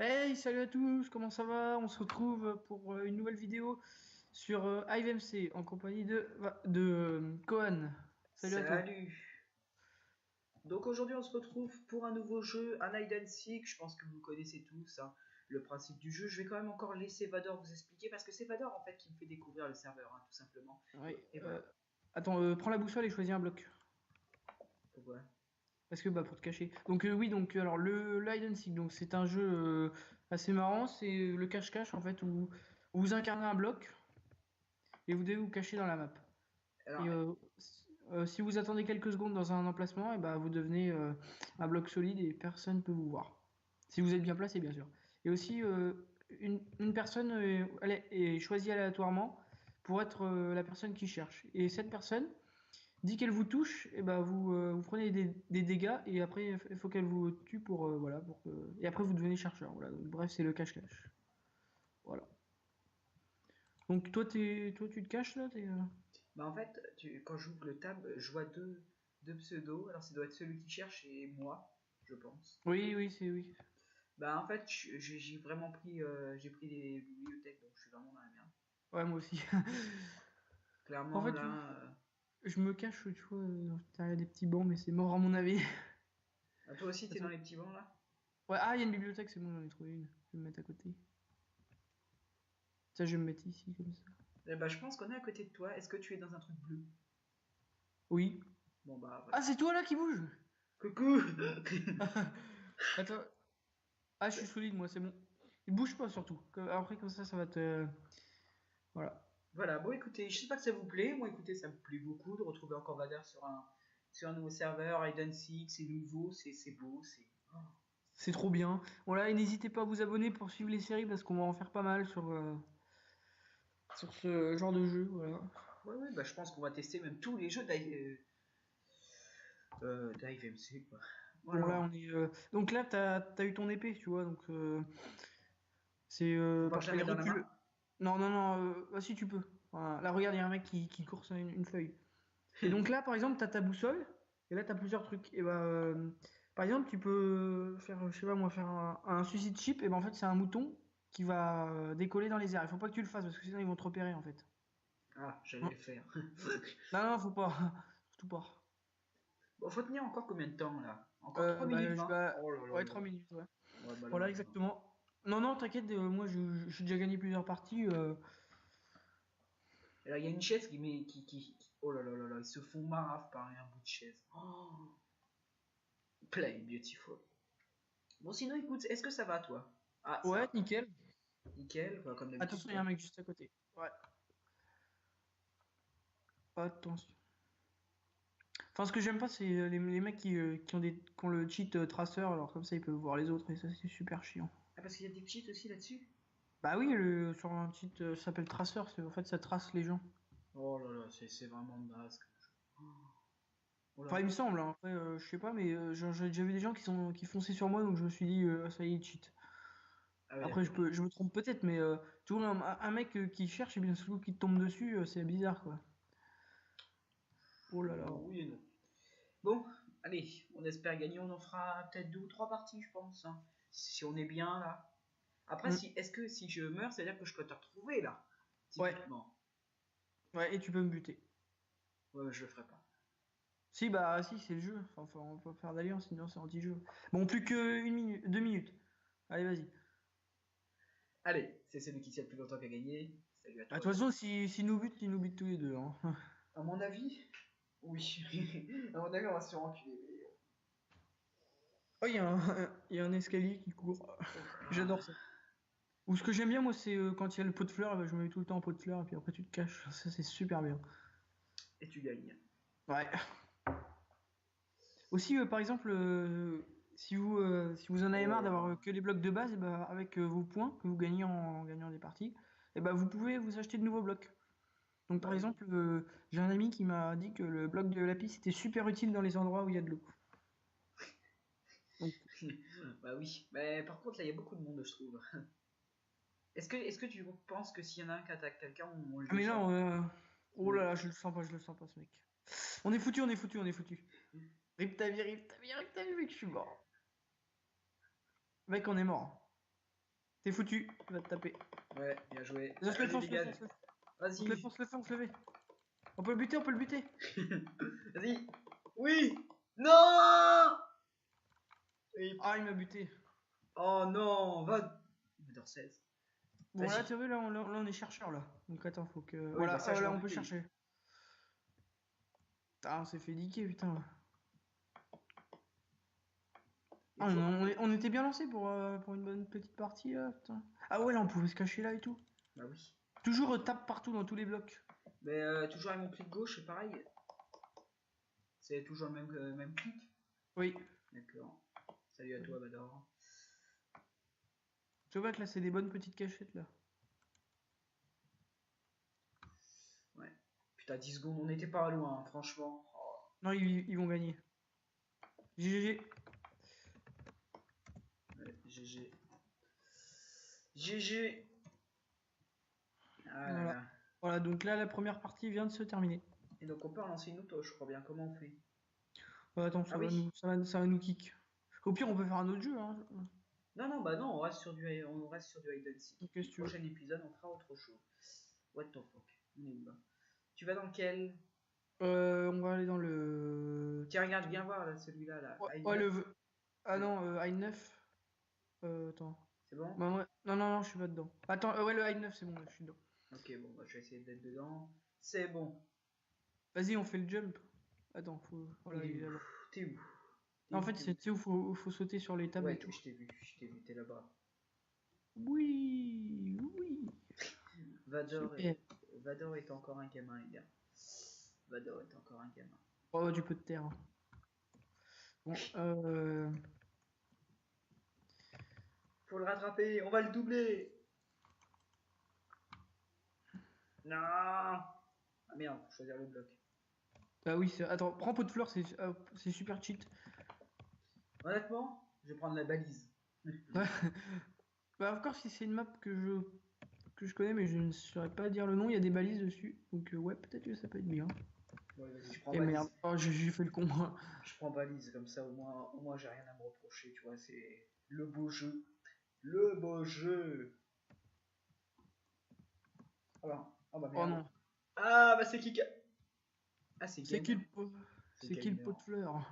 Hey, salut à tous, comment ça va? On se retrouve pour une nouvelle vidéo sur IVMC en compagnie de Kohan. Salut à toi. Salut. Donc aujourd'hui on se retrouve pour un nouveau jeu, un hide and seek. Je pense que vous connaissez tous hein, le principe du jeu. Je vais quand même encore laisser Vador vous expliquer parce que c'est Vador en fait qui me fait découvrir le serveur, hein, tout simplement. Oui, Et voilà. attends, prends la boussole et choisis un bloc. Pourquoi? Parce que bah pour te cacher. Donc oui, donc alors le hide and seek, donc c'est un jeu assez marrant, c'est le cache-cache en fait où vous incarnez un bloc et vous devez vous cacher dans la map. Alors, Et si vous attendez quelques secondes dans un emplacement, et bah, vous devenez un bloc solide et personne ne peut vous voir. Si vous êtes bien placé, bien sûr. Et aussi, une personne est choisie aléatoirement pour être la personne qui cherche. Et cette personne, dit qu'elle vous touche, et bah, vous prenez des dégâts et après, il faut qu'elle vous tue pour, voilà, et après, vous devenez chercheur. Voilà. Donc, bref, c'est le cache-cache. Voilà. Donc, toi, tu te caches là bah en fait, quand j'ouvre le tab, je vois deux pseudos. Alors ça doit être celui qui cherche et moi, je pense. Oui, oui, c'est oui. Bah en fait, j'ai vraiment pris, j'ai pris des bibliothèques, donc je suis vraiment dans la merde. Ouais, moi aussi. En Clairement fait, là, je me cache, tu vois, derrière des petits bancs, mais c'est mort à mon avis. toi aussi t'es dans Attends. les petits bancs là. Ouais, ah, il y a une bibliothèque, c'est bon, j'en ai trouvé une. Je vais me mettre à côté. Ça, je vais me mettre ici, comme ça. Eh bah je pense qu'on est à côté de toi. Est-ce que tu es dans un truc bleu? Oui. Bon bah Ah, voilà. c'est toi là qui bouge. Coucou. Attends. Ah, je suis solide, moi, c'est bon. Il bouge pas, surtout. Après, comme ça va te... Voilà. Voilà, bon écoutez, je sais pas que ça vous plaît. Moi écoutez, ça me plaît beaucoup de retrouver encore Vader sur un nouveau serveur, Hide and Seek, c'est nouveau, c'est beau, c'est. Oh. C'est trop bien. Voilà, et n'hésitez pas à vous abonner pour suivre les séries, parce qu'on va en faire pas mal sur ce genre de jeu, voilà. Ouais, ouais, bah je pense qu'on va tester même tous les jeux d'IVMC, quoi. Bon, là, Voilà. on est... Donc là, t'as eu ton épée, tu vois, donc... c'est... Faut pas que je la Elle mette dans la recule. main. Non, non, non, bah si tu peux. Voilà. Là, regarde, il y a un mec qui court sur une feuille. Et donc là, par exemple, tu as ta boussole, et là, tu as plusieurs trucs. Et bah, par exemple, tu peux faire, je sais pas moi, faire un suicide chip, et ben en fait, c'est un mouton qui va décoller dans les airs. Il faut pas que tu le fasses, parce que sinon, ils vont te repérer, en fait. Ah, j'allais Hein. le faire. Non, non, faut pas. Surtout pas. Bon, faut tenir encore combien de temps là? Encore 3 minutes Bah, 20. Oh là là ouais, là 3 là. minutes, ouais. Ouais, bah là on Voilà, va voir. exactement. Non, non, t'inquiète, moi, j'ai déjà gagné plusieurs parties. Et là, il y a une chaise oh là là là là, ils se font marave par un bout de chaise. Oh, play beautiful. Bon, sinon, écoute, est-ce que ça va, toi? Ah, ça Ouais, va. nickel. Nickel, quoi, comme d'habitude, Attention, il y a un quoi. mec juste à côté. Ouais, attention. Enfin, ce que j'aime pas, c'est les mecs qui ont le cheat tracer, alors comme ça ils peuvent voir les autres, et ça c'est super chiant. Ah, parce qu'il y a des cheats aussi là-dessus? Bah oui, sur un cheat, ça s'appelle tracer, en fait ça trace les gens. Oh là là, c'est vraiment naze comme jeu. Oh là Enfin, il me là. semble, hein. Après, je sais pas, mais j'ai déjà vu des gens qui fonçaient sur moi, donc je me suis dit, ça y est, cheat. Ah oui, Après, d'accord. je me trompe peut-être, mais tu vois, un mec qui cherche et bien sûr qui te tombe dessus, c'est bizarre, quoi. Oh là là. Oui et non. Bon, allez, on espère gagner. On en fera peut-être deux ou trois parties, je pense, hein. Si on est bien là. Après, Hmm. si, est-ce que si je meurs, c'est-à-dire que je peux te retrouver là? Ouais, Typiquement. ouais, et tu peux me buter. Ouais, je le ferai pas. Si, bah, si, c'est le jeu. Enfin, on peut pas faire d'alliance, sinon c'est anti-jeu. Bon, plus que 1 minute, 2 minutes. Allez, vas-y. Allez, c'est celui qui tient le plus longtemps qui a gagné. Salut à Bah, de toi, toute façon, Vador. s'il nous bute, il nous bute tous les deux, hein. À mon avis, oui. À mon avis, on va se faire enculer. Oh, il y a un escalier qui court. J'adore Ah, ça. Ou ce que j'aime bien, moi, c'est quand il y a le pot de fleurs, bah, je me mets tout le temps en pot de fleurs, et puis après, tu te caches. Ça, c'est super bien. et tu gagnes. Ouais. Aussi, par exemple, si vous en avez Oh marre là d'avoir là. que les blocs de base, et bah, avec vos points que vous gagnez en gagnant des parties, et bah, vous pouvez vous acheter de nouveaux blocs. Donc, par Bah oui. exemple, j'ai un ami qui m'a dit que le bloc de lapis était super utile dans les endroits où il y a de l'eau. Donc, Bah oui. Mais par contre, là, il y a beaucoup de monde, je trouve. Est-ce que tu penses que s'il y en a un qui attaque quelqu'un, on le ah, mais défend? non, oh là Oui. là, je le sens pas, ce mec. On est foutu, on est foutu, on est foutu. Rip ta vie, rip ta vie, rip ta vie, mec, je suis mort. Mec, on est mort. T'es foutu, tu vas te taper. Ouais, bien joué. Laisse-le Vas-y, fonce, le dégage. fonce, Vas-y. le fonce, le lever. On peut le buter, on peut le buter. Vas-y. Oui. Non. Oui. Ah, il m'a buté. Oh non, Vador 16. Bon, là, Vas-y. tu as vu, là, on est chercheur, là. Donc, attends, faut que... Oui, Voilà, bah ça, je là, m'en on peut doutais. chercher. Ah, on s'est fait niquer, putain. Et Ah, toi on était bien lancé pour une bonne petite partie, là, putain. Ah ouais, là, on pouvait se cacher là et tout. Bah oui. Toujours tape partout dans tous les blocs. Mais toujours avec mon clic gauche, c'est pareil. C'est toujours le même clic. Oui. D'accord. Salut à toi, Vador. Tu vois que là, c'est des bonnes petites cachettes, là. Ouais. Putain, 10 secondes, on n'était pas loin, hein, franchement. Oh. Non, ils vont gagner. GG. Ouais, GG. GG. Ah là Voilà. là. Voilà, donc là, la première partie vient de se terminer. Et donc on peut en lancer une autre, je crois bien. Comment on fait? Attends, Ah oui. ça va nous kick. Au pire, on peut faire un autre jeu, hein. Non, non, bah non, on reste sur du hide and seek. Qu'est-ce Le que tu veux? prochain épisode, on fera autre chose. What the fuck? On est où là? Tu vas dans lequel? On va aller dans le... Tiens, regarde, viens voir là, celui-là, là. Hide Ouais, 9. Ah non, High 9. Attends. C'est bon? Bah, ouais. Non, je suis pas dedans. Attends, ouais, le High 9, c'est bon, là, je suis dedans. Ok, bon, bah, je vais essayer d'être dedans. C'est bon. Vas-y, on fait le jump. Attends, faut... Voilà, Il est il est où? là-bas. T'es où? En fait, c'est tu sais où faut sauter sur les tables Ouais, et tout. je t'ai vu, t'es là-bas. Oui, oui. Vador Super. est... Vador est encore un gamin, les gars. Vador est encore un gamin. Oh, tu peux te taire. Bon, Faut le rattraper, on va le doubler. Non. Ah merde, faut choisir le bloc. Ah oui, attends, prends pot de fleurs, c'est super cheat. Honnêtement, je vais prendre la balise. Bah, encore si c'est une map que je connais, mais je ne saurais pas dire le nom, il y a des balises dessus. Donc, ouais, peut-être que ça peut être bien. Ouais, vas-y, je prends Et balise. merde, oh, j'ai fait le con. Je prends balise, comme ça au moins j'ai rien à me reprocher, tu vois, c'est le beau jeu. Le beau jeu. Oh bah Oh merde. non, Ah bah c'est qui Ah c'est c'est qui gamer. le pot, C'est c'est qui le gamer. pot de fleurs?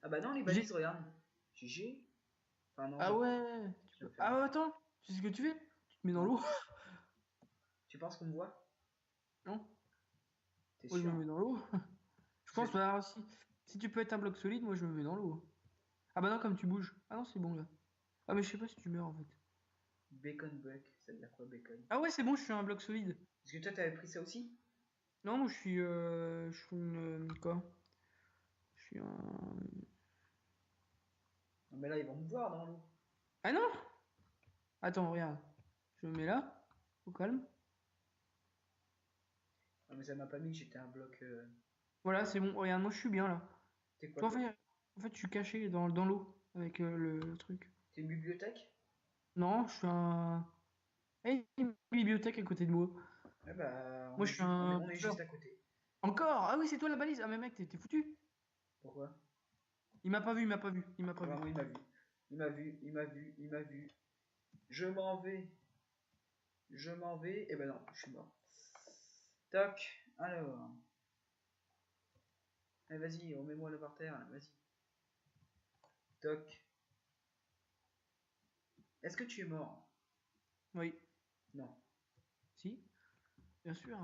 Ah bah non, les J'ai- balises, regarde. GG. Enfin non, Ah je ouais, vais me faire. ah ouais, attends, tu sais ce que tu fais? Tu te mets dans Non. l'eau? Tu penses qu'on me voit? Non? T'es Moi je sûr? me mets dans l'eau. Je Je pense, bah, si tu peux être un bloc solide, moi je me mets dans l'eau. Ah bah non, comme tu bouges. Ah non, c'est bon là. Ah mais je sais pas si tu meurs en fait. Bacon break, ça veut dire quoi bacon? Ah ouais, c'est bon, je suis un bloc solide. Est-ce que toi t'avais pris ça aussi? Non, moi je suis une... quoi? Je suis un... Non mais là ils vont me voir dans l'eau. Ah non! Attends, regarde. Je me mets là, au calme. Non mais ça m'a pas mis que j'étais un bloc. Voilà, c'est bon, regarde, moi je suis bien là. T'es quoi Toi, toi? en fait, je suis caché dans l'eau avec le truc. T'es une bibliothèque? Non, je suis un... Eh, une bibliothèque à côté de moi. Ouais bah Moi je suis un on est fleur. juste à côté. Encore? Ah oui, c'est toi la balise. Ah mais mec, t'es foutu. Pourquoi? Il m'a pas vu, il m'a pas vu, il m'a pas vu. Vraiment il m'a vu. Il m'a vu, il m'a vu, il m'a vu. Je m'en vais. Je m'en vais. Et ben non, je suis mort. Toc. Alors. Allez, vas-y, remets-moi là par terre, là, vas-y. Toc. Est-ce que tu es mort? Oui. Non. Si, bien sûr.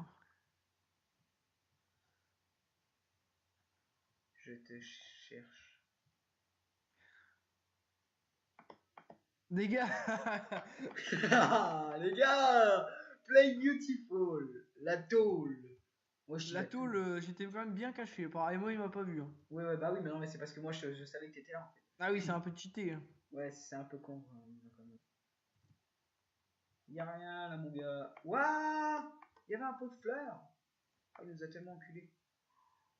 Je te cherche. Des gars. Ah, les gars! Play Beautiful! La tôle! Moi je dis La la tôle. tôle, j'étais quand même bien caché. Apparemment, il m'a pas vu, hein. Ouais, ouais, bah oui, mais non, mais c'est parce que moi je savais que t'étais là en fait. Ah oui, c'est un peu cheaté, hein. Ouais, c'est un peu con. Quand même. Y'a rien là, mon gars. Waouh! Il y avait un pot de fleurs! Ah, il nous a tellement enculés.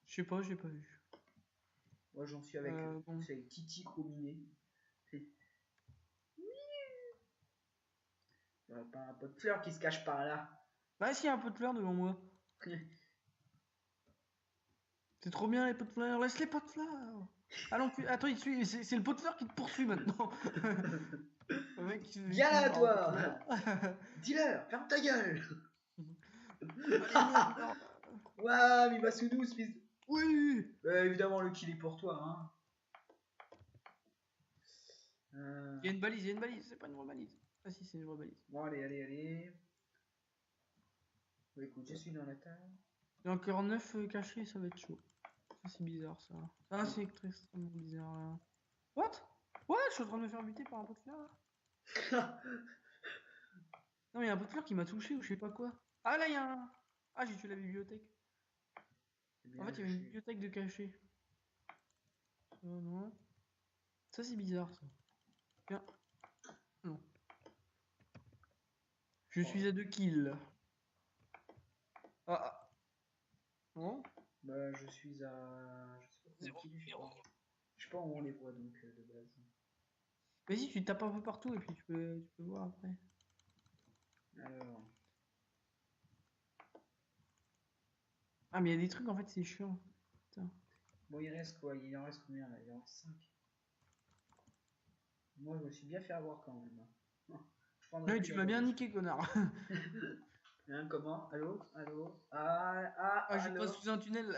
Je sais pas, j'ai pas vu. Moi j'en suis avec eux. Bon. C'est Titi Chrominé. Il y aurait pas un pot de fleurs qui se cache par là. Bah si, y a un peu de fleurs devant moi. C'est trop bien les pots de fleurs. Laisse les pots de fleurs. Ah non, attends, c'est le pot de fleurs qui te poursuit maintenant. Le mec qui Viens finit là, par un pot de toi. fleurs. Dis-leur, ferme ta gueule. Allez, meurs. Waouh, Mimasudu, fils de... Oui. évidemment, le kill est pour toi, hein. Il y a une balise, c'est pas une vraie balise. Ah si, c'est une vraie balise. Bon, allez. Bon, écoute, je suis dans la table. Il y a encore 9 cachés, ça va être chaud. Ça, c'est bizarre, ça. Ah, c'est extrêmement bizarre, là. What? Ouais, je suis en train de me faire buter par un pot de fleurs, là. Non, mais il y a un pot de fleurs qui m'a touché ou je sais pas quoi. Ah, là, il y a un... Ah, j'ai tué la bibliothèque. En fait, il y avait une bibliothèque de cachets. Oh non. Ça, c'est bizarre, ça. Tiens. Non. Je suis à 2 kills. Ah. Non. Bah, je suis à... Je sais pas combien de kills, je sais pas où on les voit, donc, de base. Vas-y, tu tapes un peu partout et puis tu peux voir après. Alors... Ah, mais il y a des trucs, en fait, c'est chiant. Putain. Bon, il reste quoi? Il en reste combien, là? Il en reste 5. Moi, je me suis bien fait avoir, quand même. Ouais, tu m'as bien niqué, connard. Hein, comment? Allô? Ah, je allô? passe sous un tunnel.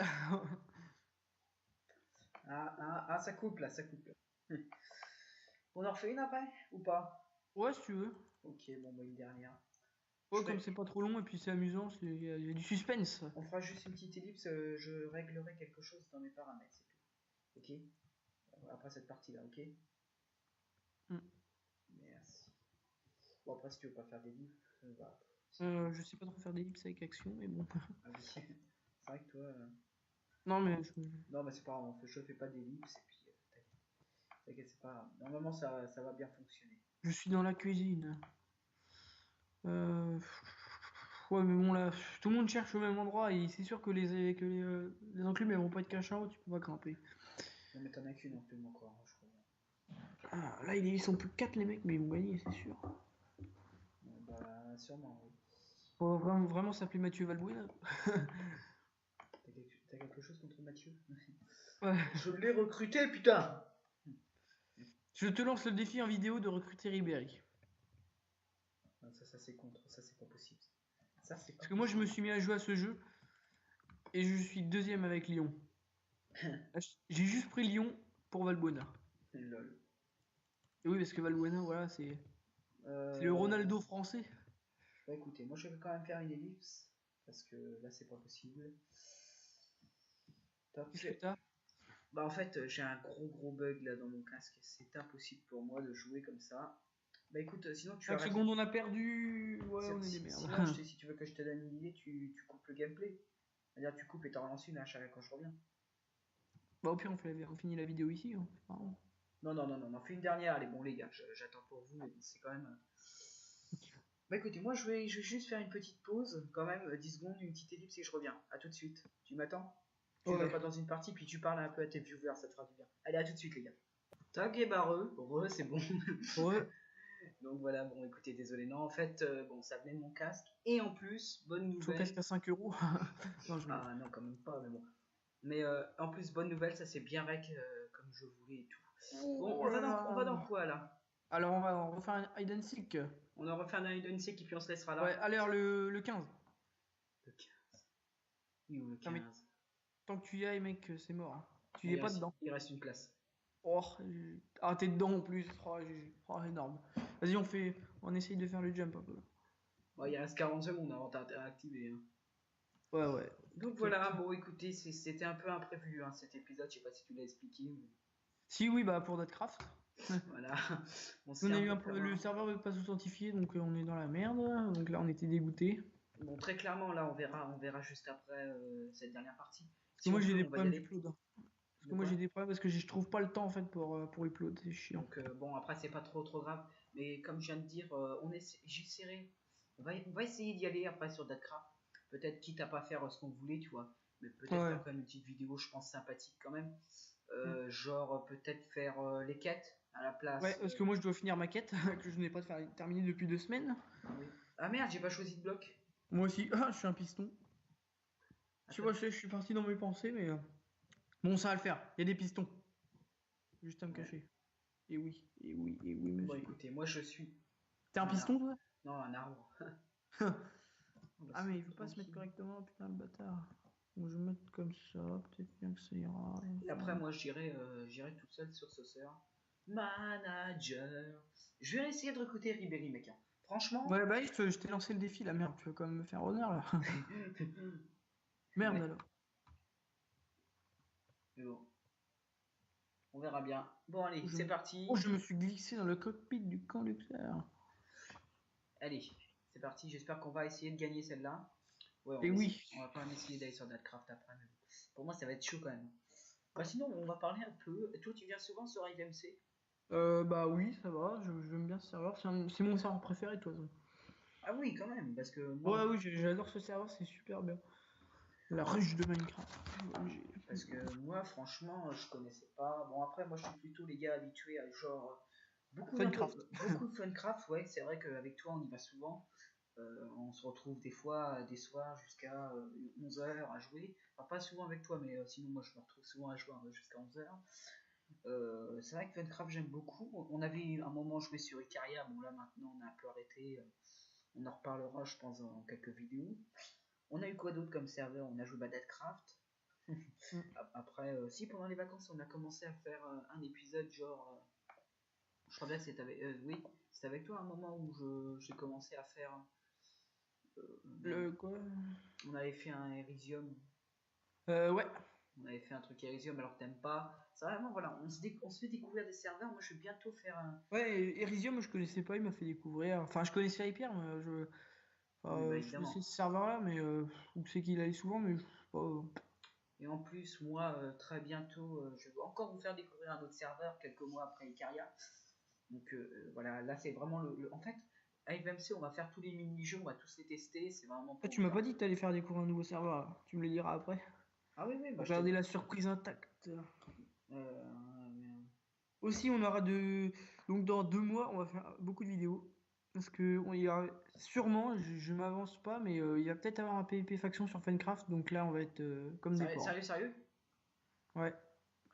Ça coupe, là, ça coupe. On en refait une après? Ou pas? Ouais, si tu veux. Ok, bon, bah, une dernière. Ouais, comme c'est pas trop long et puis c'est amusant, il y a du suspense. On fera juste une petite ellipse, je réglerai quelque chose dans mes paramètres, c'est tout. Ok? Après cette partie-là, ok? Merci. Bon, après, si tu veux pas faire des livres, bah, Je sais pas trop faire d'ellipse avec action, mais bon. Ah oui, c'est vrai que toi... Non, mais Non, mais c'est pas grave, je fais pas d'ellipse, et puis t'inquiète, c'est pas grave. Normalement, ça va bien fonctionner. je suis dans la cuisine. Ouais, mais bon, là, tout le monde cherche au même endroit et c'est sûr que les enclumes elles vont pas être cachées en haut, tu peux pas grimper. Non, mais t'en as qu'une enclume encore, hein, je crois. Ah, là, ils sont plus que 4 les mecs, mais ils vont gagner, c'est sûr. Bah, sûrement, oui. Faut vraiment s'appeler Mathieu Valbuena. T'as quelque chose contre Mathieu? Ouais. Je l'ai recruté, putain! Je te lance le défi en vidéo de recruter Ribéry. Non, ça c'est contre, ça c'est pas possible. Parce que moi, je me suis mis à jouer à ce jeu et je suis deuxième avec Lyon. J'ai juste pris Lyon pour Valbuena. Lol. Et oui, parce que Valbuena, voilà, c'est le Ronaldo français. Bah écoutez, moi je vais quand même faire une ellipse, parce que là c'est pas possible. Qu'est-ce que t'as? Bah en fait, j'ai un gros bug là dans mon casque, c'est impossible pour moi de jouer comme ça. Bah écoute, sinon tu 5 arrêtes. secondes, on a perdu. Ouais, on est des merdes. Sinon, si tu veux que je te donne une idée, tu coupes le gameplay. C'est-à-dire tu coupes et t'en relances une à chaque quand je reviens. Bah au pire, on finit la vidéo ici. Hein. Non, fais une dernière, allez bon les gars, j'attends pour vous, mais bon, c'est quand même... Bah écoutez, moi je vais juste faire une petite pause, quand même, 10 secondes, une petite ellipse et je reviens. À tout de suite. Tu m'attends? Tu ne vas pas dans une partie, puis tu parles un peu à tes viewers, ça te fera du bien. Allez, à tout de suite les gars. Tac et barreux, c'est bon. Ouais. Donc voilà, bon écoutez, désolé, non, en fait, bon, ça venait de mon casque, et en plus, bonne Ton nouvelle... casque à 5 euros. Non, Ah non, quand même pas, mais bon. Mais en plus, bonne nouvelle, ça s'est bien rec comme je voulais et tout. Bon, on va dans quoi là? Alors on va refaire un hide and seek. On en refait un hide and seek et puis on se laissera là. Ouais, allez, alors le 15. Le 15. Il est où le 15? Tant que tu y ailles, mec, c'est mort. Hein. Tu y es pas dedans. Il reste une classe. Oh, t'es dedans en plus. Oh, énorme. Vas-y, on essaye de faire le jump un peu. Bon, il reste 40 secondes avant d'activer. Hein. Ouais. Donc voilà, bon écoutez, c'était un peu imprévu hein, cet épisode, je sais pas si tu l'as expliqué. Mais... Si oui, bah pour Deadcraft. Voilà. On a eu le serveur n'est pas authentifié, donc on est dans la merde. Donc là, on était dégoûté. Bon, très clairement, là, on verra juste après cette dernière partie. Si moi, j'ai des problèmes d'upload. Parce que moi, j'ai des problèmes parce que je trouve pas le temps en fait pour upload, c'est chiant. Donc bon, après, c'est pas trop grave. Mais comme je viens de dire, j'essaierai. On va essayer d'y aller après sur Deadcraft. Peut-être quitte à pas faire ce qu'on voulait, tu vois. Mais peut-être faire quand même une petite vidéo, je pense, sympathique quand même. Genre peut-être faire les quêtes à la place. Ouais, parce que moi je dois finir ma quête que je n'ai pas terminée depuis 2 semaines. Oui. Ah merde, j'ai pas choisi de bloc. Moi aussi, je suis un piston. Tu vois, je suis parti dans mes pensées, mais bon, ça va le faire. Il y a des pistons. juste à me Ouais. cacher. Et oui, et oui, et oui, Bon, monsieur. écoutez, moi je suis T'es un un piston, arbre. toi? Non, un arbre. On va Ah, se mais il mettre veut pas se mettre tranquille. correctement, putain, le bâtard. Donc, je vais mettre comme ça, peut-être bien que ça ira. Et après, moi, j'irai tout seul sur ce serveur. Manager. Je vais essayer de recruter Ribéry, mec, hein. Franchement. Ouais, bah, je t'ai lancé le défi, la merde, tu vas quand même me faire honneur, là. Merde, Ouais, alors. mais bon, on verra bien. Bon, allez, Oh, c'est Oh, parti. je me suis glissé dans le cockpit du conducteur. Allez, c'est parti. J'espère qu'on va essayer de gagner celle-là. Ouais, Et oui. on va quand même essayer d'aller sur Datcraft après. Mais bon. Pour moi, ça va être chaud quand même. Bah, sinon, on va parler un peu. Et toi, tu viens souvent sur IVMC? Bah oui, ça va, j'aime bien ce serveur, c'est mon serveur préféré, de toute façon. Ah oui, quand même, parce que moi, Ouais, oui, j'adore ce serveur, c'est super bien. La ruche de Minecraft. franchement, je connaissais pas. Bon, après, moi, je suis plutôt les gars habitués à genre Funcraft. beaucoup de Funcraft. Ouais, c'est vrai qu'avec toi, on y va souvent. On se retrouve des fois, des soirs jusqu'à 11 heures à jouer. Enfin, pas souvent avec toi, mais sinon, moi, je me retrouve souvent à jouer jusqu'à 11 heures. C'est vrai que Funcraft, j'aime beaucoup. On avait un moment joué sur Icaria. Bon, là, maintenant, on a un peu arrêté. On en reparlera, je pense, dans quelques vidéos. On a eu quoi d'autre comme serveur? On a joué Battlecraft. Après, si pendant les vacances, on a commencé à faire un épisode genre. Je crois bien que c'était avec. Oui, c'était avec toi un moment où j'ai commencé à faire. Merde. Le quoi? On avait fait un Elysium. Ouais. On avait fait un truc Elysium alors que t'aimes pas. C'est vraiment, voilà, on se fait découvrir des serveurs. Moi, je vais bientôt faire un. Ouais, Elysium, je connaissais pas, il m'a fait découvrir. Enfin, je connaissais Hyper, mais Oui, bah je évidemment. connaissais ce serveur-là, mais où c'est qu'il allait souvent, mais je sais pas. Et en plus, moi, très bientôt, je vais encore vous faire découvrir un autre serveur quelques mois après Icaria. Donc voilà, là c'est vraiment En fait, avec MMC, on va faire tous les mini-jeux, on va tous les tester, c'est vraiment Ah, pour tu vous m'as faire. pas dit que t'allais faire découvrir un nouveau serveur, là. Tu me le diras après. Ah oui, oui, bah Pour je te garder dis. la surprise intacte. Euh, Aussi, on aura de. Donc, dans 2 mois, on va faire beaucoup de vidéos. Parce que il y a sûrement, je m'avance pas, mais il va peut-être avoir un PvP faction sur Funcraft. Donc là, on va être comme des Sérieux, porcs. sérieux, sérieux. Ouais.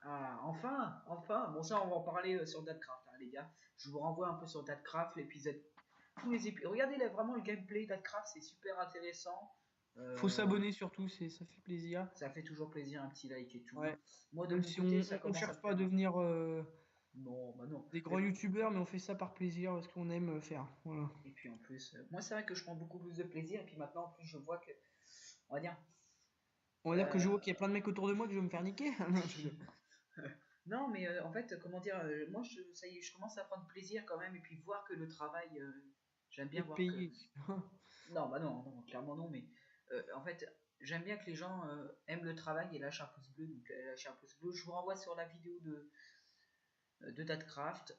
Ah, enfin, enfin. Bon, ça, on va en parler sur Datcraft, hein, les gars. Je vous renvoie un peu sur Datcraft, l'épisode. Tous les épisodes. Regardez là, vraiment le gameplay Datcraft, c'est super intéressant. Faut Euh, s'abonner surtout, ça fait plaisir. Ça fait toujours plaisir, un petit like et tout. Ouais. Moi, de Même mon si côté, ça on commence à cherche me pas à faire. devenir Non, bah non. des grands youtubeurs, mais on fait ça par plaisir, parce qu'on aime faire. Voilà. Et puis en plus, moi, c'est vrai que je prends beaucoup plus de plaisir. Et puis maintenant, en plus, je vois que. On va dire. On va dire que je euh, vois qu'il y a plein de mecs autour de moi que je vais me faire niquer. Non, Non, mais en fait, comment dire, moi, ça y est, je commence à prendre plaisir quand même, et puis voir que le travail, j'aime bien être voir que. payé. Non, bah non, non, clairement non, mais en fait, j'aime bien que les gens aiment le travail et lâchent un pouce bleu, donc lâchez un pouce bleu. Je vous renvoie sur la vidéo de Datcraft,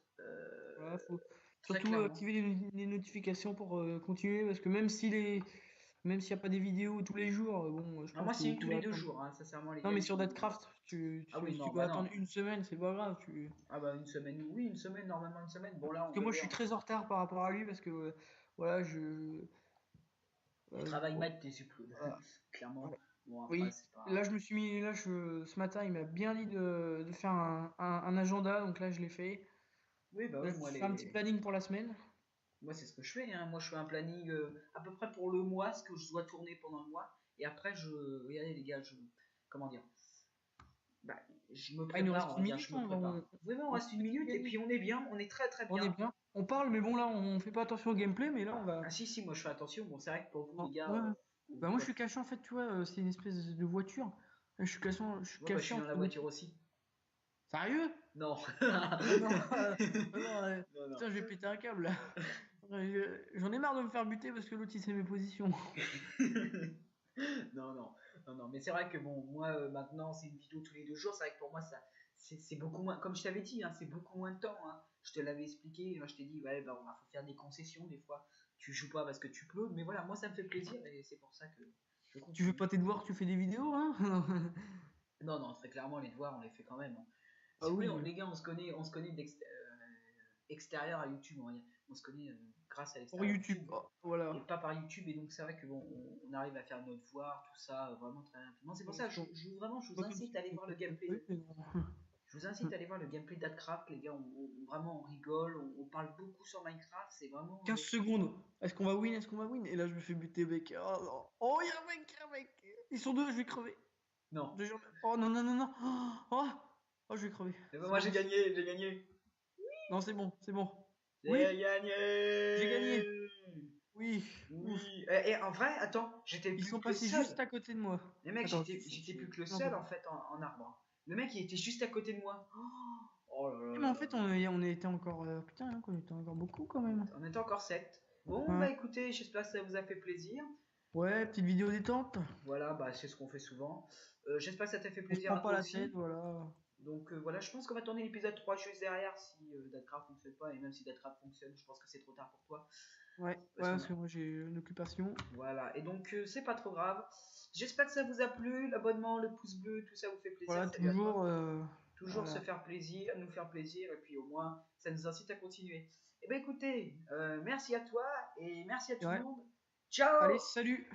Voilà, faut très surtout clairement. activer les notifications pour continuer, parce que même s'il n'y a pas des vidéos tous les jours, bon, je Alors, pense moi, que c'est vous une tous pouvez les deux attendre. jours, hein, sincèrement, les Non, gars, mais il sur faut. Deadcraft, Ah oui, si tu non, peux bah non. attendre une semaine, c'est pas grave. Ah bah une semaine, oui, une semaine, normalement une semaine. Bon, là, Parce on que moi, je devait. suis très en retard par rapport à lui, parce que voilà, Du travail bon, mat, t'es supplé, voilà. clairement. Bon, après, Oui, c'est là pas. je me suis mis, ce matin, il m'a bien dit de faire un agenda, donc là je l'ai fait. Oui, bah Là, oui, je me suis fait un petit les. planning pour la semaine. Moi, c'est ce que je fais, hein. Moi, je fais un planning à peu près pour le mois, ce que je dois tourner pendant le mois. Et après, regardez, les gars, comment dire. Bah, je me Ah, il nous prépare, reste on va une dire, minute, je me hein, prépare. Oui, mais on on reste peut une minute et gagner. puis on est bien, on est très très On est bien. bien. On parle, mais bon là, on fait pas attention au gameplay, mais là on va. Ah si, si, moi je fais attention. Bon, c'est vrai que pour vous, les Oh, gars, ouais. Bah moi je quoi. suis caché en fait, tu vois, c'est une espèce de voiture. Là, je suis Ouais, bah, je caché suis dans la entre deux. voiture aussi. Sérieux? Non. Ah non, non, Non, non. putain, je vais péter un câble là. J'en ai marre de me faire buter parce que l'autre il sait mes positions. Non, non, non, non. Mais c'est vrai que bon, moi maintenant, c'est une vidéo tous les 2 jours. C'est vrai que pour moi, c'est beaucoup moins. Comme je t'avais dit, hein, c'est beaucoup moins de temps, hein. Je te l'avais expliqué. Je t'ai dit, ouais, bah, faut faire des concessions des fois. Tu joues pas parce que tu peux. Mais voilà, moi, ça me fait plaisir et c'est pour ça que je Tu fais continue. pas tes devoirs, tu fais des vidéos, hein? Non, non, très clairement, les devoirs, on les fait quand même, hein. Ah Si vous voulez, oui. les gars, on se connaît extérieur à YouTube, on va dire. On se connaît grâce à Pour l'extérieur YouTube, YouTube oh, voilà. et pas par YouTube. Et donc, c'est vrai que bon, on arrive à faire notre voir, tout ça, vraiment très rapidement. C'est pour ça, Sur- vraiment, je vous pas comme incite si à aller c'était voir le pas gameplay. prévu, mais bon. Je vous incite à aller voir le gameplay d'Adcraft, les gars, vraiment on rigole, on parle beaucoup sur Minecraft, c'est vraiment... 15 secondes. Est-ce qu'on va win? Est-ce qu'on va win? Et là, je me fais buter, mec. Oh, non. Oh, il y a un mec, il y a un mec. Ils sont deux, je vais crever. Non. Oh, non, non, non, non. Oh, oh, je vais crever. Mais moi j'ai gagné, j'ai gagné. Non, c'est bon, c'est bon. J'ai gagné. J'ai gagné. Oui. Oui. Et en vrai, attends, j'étais Ils plus sont que le passés seul. juste à côté de moi. Les mecs, Attends, j'étais plus que le non, seul en fait en arbre. Le mec, il était juste à côté de moi. Oh là là mais en là fait, là. on était encore. Putain, hein, on était encore beaucoup quand même. On était encore 7. Bon, Ouais. bah écoutez, j'espère que ça vous a fait plaisir. Ouais, petite vidéo détente. Voilà, bah c'est ce qu'on fait souvent. J'espère que ça t'a fait On se plaisir prend à pas toi la aussi. tête, voilà. Donc voilà, je pense qu'on va tourner l'épisode 3 juste derrière si Datcraft fonctionne pas. Et même si Datcraft fonctionne, je pense que c'est trop tard pour toi. Ouais, parce que moi j'ai une occupation. Voilà, et donc c'est pas trop grave. J'espère que ça vous a plu. L'abonnement, le pouce bleu, tout ça vous fait plaisir. Voilà, Salut à toi. Toujours voilà. se faire plaisir, nous faire plaisir, et puis au moins ça nous incite à continuer. Eh bien écoutez, merci à toi et merci à tout le Ouais. monde. Ciao! Allez, salut!